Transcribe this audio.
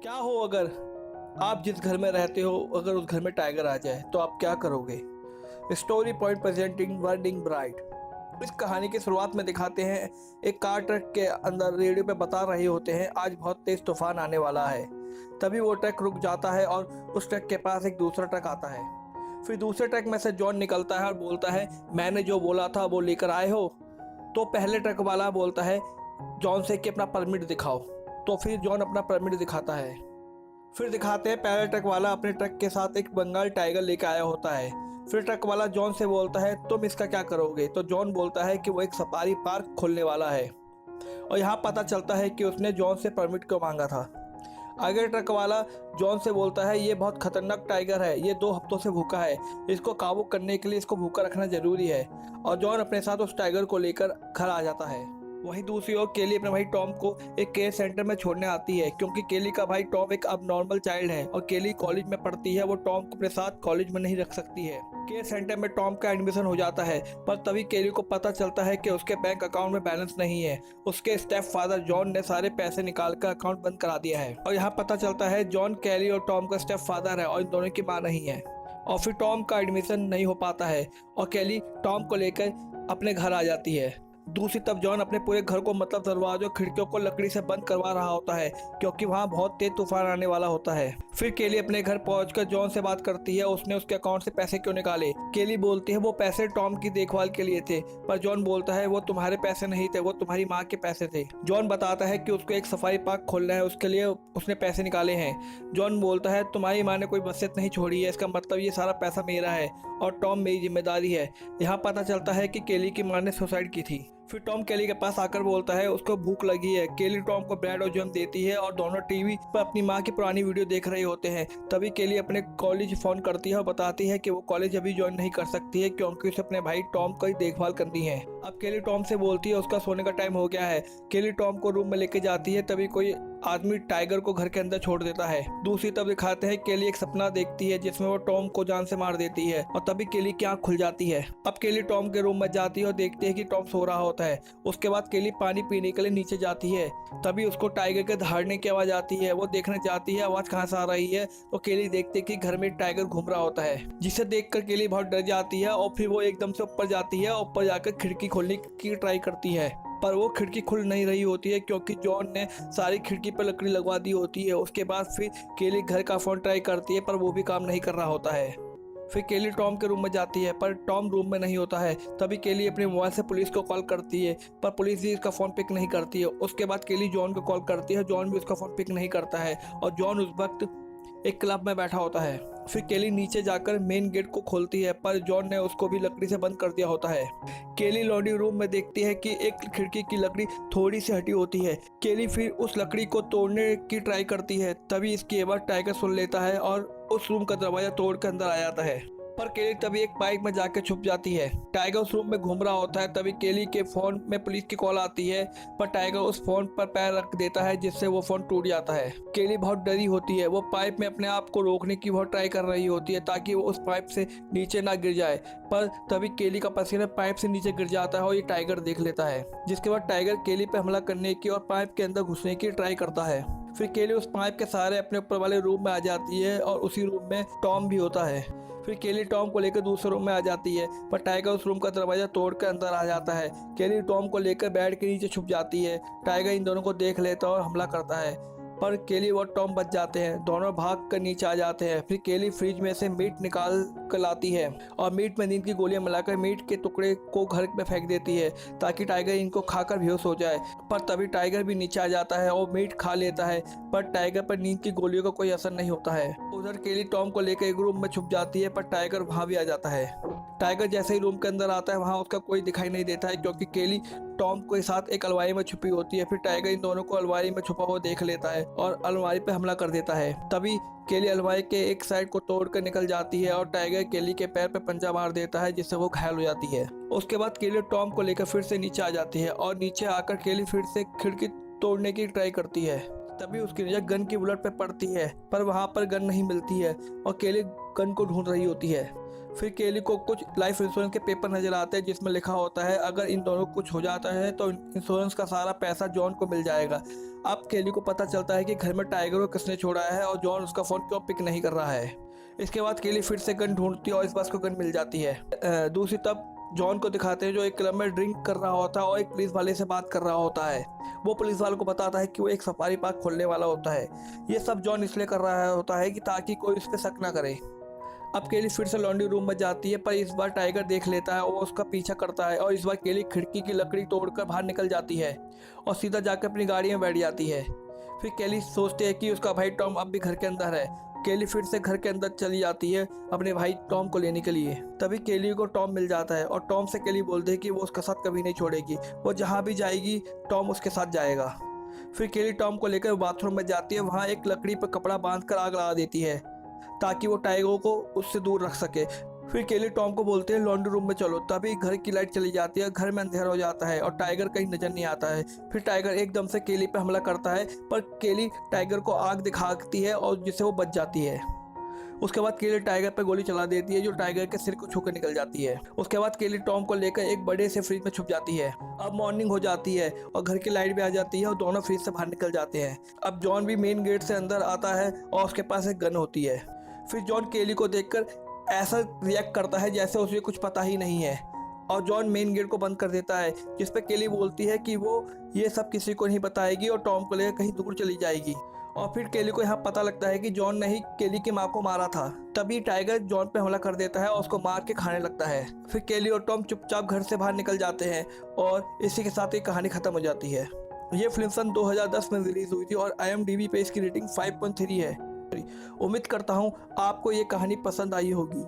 क्या हो अगर आप जिस घर में रहते हो अगर उस घर में टाइगर आ जाए तो आप क्या करोगे। Story point presenting wording bright. इस कहानी की शुरुआत में दिखाते हैं एक कार ट्रक के अंदर रेडियो पे बता रहे होते हैं आज बहुत तेज तूफान आने वाला है। तभी वो ट्रक रुक जाता है और उस ट्रक के पास एक दूसरा ट्रक आता है। फिर दूसरे ट्रक में से जॉन निकलता है और बोलता है मैंने जो बोला था वो लेकर आए हो। तो पहले ट्रक वाला बोलता है जॉन से कि अपना परमिट दिखाओ। तो फिर जॉन अपना परमिट दिखाता है। फिर दिखाते हैं पहले ट्रक वाला अपने ट्रक के साथ एक बंगाल टाइगर लेकर आया होता है। फिर ट्रक वाला जॉन से बोलता है तुम इसका क्या करोगे। तो जॉन बोलता है कि वो एक सफारी पार्क खोलने वाला है। और यहाँ पता चलता है कि उसने जॉन से परमिट क्यों मांगा था। आगे ट्रक वाला जॉन से बोलता है ये बहुत खतरनाक टाइगर है, ये 2 हफ्तों से भूखा है, इसको काबू करने के लिए इसको भूखा रखना जरूरी है। और जॉन अपने साथ उस टाइगर को लेकर घर आ जाता है। वहीं दूसरी ओर केली अपने भाई टॉम को एक केयर सेंटर में छोड़ने आती है क्योंकि केली का भाई टॉम एक अब नॉर्मल चाइल्ड है और केली कॉलेज में पढ़ती है। वो टॉम को अपने साथ कॉलेज में नहीं रख सकती है। केयर सेंटर में टॉम का एडमिशन हो जाता है पर तभी केली को पता चलता है कि उसके बैंक अकाउंट में बैलेंस नहीं है। उसके स्टेप फादर जॉन ने सारे पैसे निकाल कर अकाउंट बंद करा दिया है। और यहाँ पता चलता है जॉन केली और टॉम का स्टेप फादर है और इन दोनों की माँ नहीं है। और फिर टॉम का एडमिशन नहीं हो पाता है और केली टॉम को लेकर अपने घर आ जाती है। दूसरी तरफ जॉन अपने पूरे घर को मतलब दरवाजों खिड़कियों को लकड़ी से बंद करवा रहा होता है क्योंकि वहाँ बहुत तेज तूफान आने वाला होता है। फिर केली अपने घर पहुंचकर जॉन से बात करती है उसने उसके अकाउंट से पैसे क्यों निकाले। केली बोलती है वो पैसे टॉम की देखभाल के लिए थे पर जॉन बोलता है वो तुम्हारे पैसे नहीं थे, वो तुम्हारी माँ के पैसे थे। जॉन बताता है कि उसको एक सफारी पार्क खोलना है, उसके लिए उसने पैसे निकाले हैं। जॉन बोलता है तुम्हारी माँ ने कोई वसीयत नहीं छोड़ी है, इसका मतलब ये सारा पैसा मेरा है और टॉम मेरी जिम्मेदारी है। यहाँ पता चलता है कि केली की माँ ने सुसाइड की थी। फिर टॉम केली के पास आकर बोलता है उसको भूख लगी है। केली टॉम को ब्रेड और जैम देती है और दोनों टीवी पर अपनी माँ की पुरानी वीडियो देख रहे होते हैं। तभी केली अपने कॉलेज फोन करती है और बताती है कि वो कॉलेज अभी ज्वाइन नहीं कर सकती है क्योंकि उसे अपने भाई टॉम की देखभाल करनी है। अब केली टॉम से बोलती है उसका सोने का टाइम हो गया है। केली टॉम को रूम में लेके जाती है तभी कोई आदमी टाइगर को घर के अंदर छोड़ देता है। दूसरी तरफ दिखाते हैं केली एक सपना देखती है जिसमें वो टॉम को जान से मार देती है और तभी केली की आंख खुल जाती है। अब केली टॉम के रूम में जाती है और देखती है कि टॉम सो रहा होता है। उसके बाद केली पानी पीने के लिए नीचे जाती है तभी उसको टाइगर के दहाड़ने की आवाज आती है। वो देखने जाती है आवाज कहाँ से आ रही है तो केली देखती है कि घर में टाइगर घूम रहा होता है जिसे देखकर केली बहुत डर जाती है और फिर वो एकदम से ऊपर जाती है और ऊपर जाकर खिड़की खोलने की ट्राई करती है पर वो खिड़की खुल नहीं रही होती है क्योंकि जॉन ने सारी खिड़की पर लकड़ी लगवा दी होती है। उसके बाद फिर केली घर का फोन ट्राई करती है पर वो भी काम नहीं कर रहा होता है। फिर केली टॉम के रूम में जाती है पर टॉम रूम में नहीं होता है। तभी केली अपने मोबाइल से पुलिस को कॉल करती है पर पुलिस भी इसका फ़ोन पिक नहीं करती है। उसके बाद केली जॉन को कॉल करती है, जॉन भी उसका फ़ोन पिक नहीं करता है और जॉन उस वक्त एक क्लब में बैठा होता है। फिर केली नीचे जाकर मेन गेट को खोलती है पर जॉन ने उसको भी लकड़ी से बंद कर दिया होता है। केली लॉन्ड्री रूम में देखती है कि एक खिड़की की लकड़ी थोड़ी सी हटी होती है। केली फिर उस लकड़ी को तोड़ने की ट्राई करती है तभी इसकी आवाज़ टाइगर सुन लेता है और उस रूम का दरवाजा तोड़ कर अंदर आ जाता है। पर केली तभी एक पाइप में जाकर छुप जाती है। टाइगर उस रूम में घूम रहा होता है तभी केली के फोन में पुलिस की कॉल आती है पर टाइगर उस फोन पर पैर रख देता है जिससे वो फोन टूट जाता है। केली बहुत डरी होती है, वो पाइप में अपने आप को रोकने की बहुत ट्राई कर रही होती है ताकि वो उस पाइप से नीचे ना गिर जाए पर तभी केली का पसीना पाइप से नीचे गिर जाता है और ये टाइगर देख लेता है जिसके बाद टाइगर केली पे हमला करने की और पाइप के अंदर घुसने की ट्राई करता है। फिर केली उस पाइप के सहारे अपने ऊपर वाले रूम में आ जाती है और उसी रूम में टॉम भी होता है। फिर केली टॉम को लेकर दूसरे रूम में आ जाती है पर टाइगर उस रूम का दरवाजा तोड़कर अंदर आ जाता है। केली टॉम को लेकर बेड के नीचे छुप जाती है। टाइगर इन दोनों को देख लेता है और हमला करता है पर केली और टॉम बच जाते हैं। दोनों भाग कर नीचे आ जाते हैं। फिर केली फ्रिज में से मीट निकाल कर लाती है और मीट में नींद की गोलियां मिलाकर मीट के टुकड़े को घर में फेंक देती है ताकि टाइगर इनको खाकर बेहोश हो जाए। पर तभी टाइगर भी नीचे आ जाता है और मीट खा लेता है पर टाइगर पर नींद की गोलियों का कोई असर नहीं होता है। उधर केली टॉम को लेकर एक रूम में छुप जाती है पर टाइगर वहां भी आ जाता है। टाइगर जैसे ही रूम के अंदर आता है वहां उसका कोई दिखाई नहीं देता है क्योंकि केली टॉम के साथ एक अलमारी में छुपी होती है। फिर टाइगर इन दोनों को अलमारी में छुपा हुआ देख लेता है और अलमारी पे हमला कर देता है। तभी केली अलमारी के एक साइड को तोड़कर निकल जाती है और टाइगर केली के पैर पे पंजा मार देता है जिससे वो घायल हो जाती है। उसके बाद केली टॉम को लेकर फिर से नीचे आ जाती है और नीचे आकर केली फिर से खिड़की तोड़ने की ट्राई करती है। तभी उसकी नजर गन की बुलेट पे पड़ती है पर वहां पर गन नहीं मिलती है और केली गन को ढूंढ रही होती है। फिर केली को कुछ लाइफ इंश्योरेंस के पेपर नजर आते हैं जिसमें लिखा होता है अगर इन दोनों को कुछ हो जाता है तो इंश्योरेंस का सारा पैसा जॉन को मिल जाएगा। अब केली को पता चलता है कि घर में टाइगर को किसने छोड़ा है और जॉन उसका फ़ोन क्यों पिक नहीं कर रहा है। इसके बाद केली फिर से गन ढूंढती है और इस बार उसको गन मिल जाती है। दूसरी तरफ जॉन को दिखाते हैं जो एक क्लब में ड्रिंक कर रहा होता है और एक पुलिस वाले से बात कर रहा होता है। वो पुलिस वाले को बताता है कि वो एक सफारी पार्क खोलने वाला होता है। ये सब जॉन इसलिए कर रहा होता है कि ताकि कोई उस पर शक ना करे। अब केली फिर से लॉन्ड्री रूम में जाती है पर इस बार टाइगर देख लेता है और वो उसका पीछा करता है और इस बार केली खिड़की की लकड़ी तोड़कर बाहर निकल जाती है और सीधा जाकर अपनी गाड़ी में बैठ जाती है। फिर केली सोचती है कि उसका भाई टॉम अब भी घर के अंदर है। केली फिर से घर के अंदर चली जाती है अपने भाई टॉम को लेने के लिए। तभी केली को टॉम मिल जाता है और टॉम से केली बोलती है कि वो उसका साथ कभी नहीं छोड़ेगी, वो जहाँ भी जाएगी टॉम उसके साथ जाएगा। फिर केली टॉम को लेकर बाथरूम में जाती है, वहाँ एक लकड़ी पर कपड़ा बांधकर आग लगा देती है ताकि वो टाइगर को उससे दूर रख सके। फिर केली टॉम को बोलते हैं लॉन्ड्री रूम में चलो। तभी घर की लाइट चली जाती है, घर में अंधेरा हो जाता है और टाइगर कहीं नजर नहीं आता है। फिर टाइगर एकदम से केली पे हमला करता है पर केली टाइगर को आग दिखाती है और जिससे वो बच जाती है। उसके बाद केली टाइगर पे गोली चला देती है जो टाइगर के सिर को छूकर निकल जाती है। उसके बाद केली टॉम को लेकर एक बड़े से फ्रिज में छुप जाती है। अब मॉर्निंग हो जाती है और घर की लाइट भी आ जाती है और दोनों फ्रिज से बाहर निकल जाते हैं। अब जॉन भी मेन गेट से अंदर आता है और उसके पास एक गन होती है। फिर जॉन केली को देखकर ऐसा रिएक्ट करता है जैसे उसे कुछ पता ही नहीं है और जॉन मेन गेट को बंद कर देता है, जिस पे केली बोलती है कि वो ये सब किसी को नहीं बताएगी और टॉम को लेकर कहीं दूर चली जाएगी। और फिर केली को यहाँ पता लगता है कि जॉन ने ही केली की माँ को मारा था। तभी टाइगर जॉन पे हमला कर देता है और उसको मार के खाने लगता है। फिर केली और टॉम चुपचाप घर से बाहर निकल जाते हैं और इसी के साथ ही कहानी खत्म हो जाती है। ये फिल्म सन 2010 में रिलीज हुई थी और IMDb पे इसकी रेटिंग 5.3 है। उम्मीद करता हूँ आपको ये कहानी पसंद आई होगी।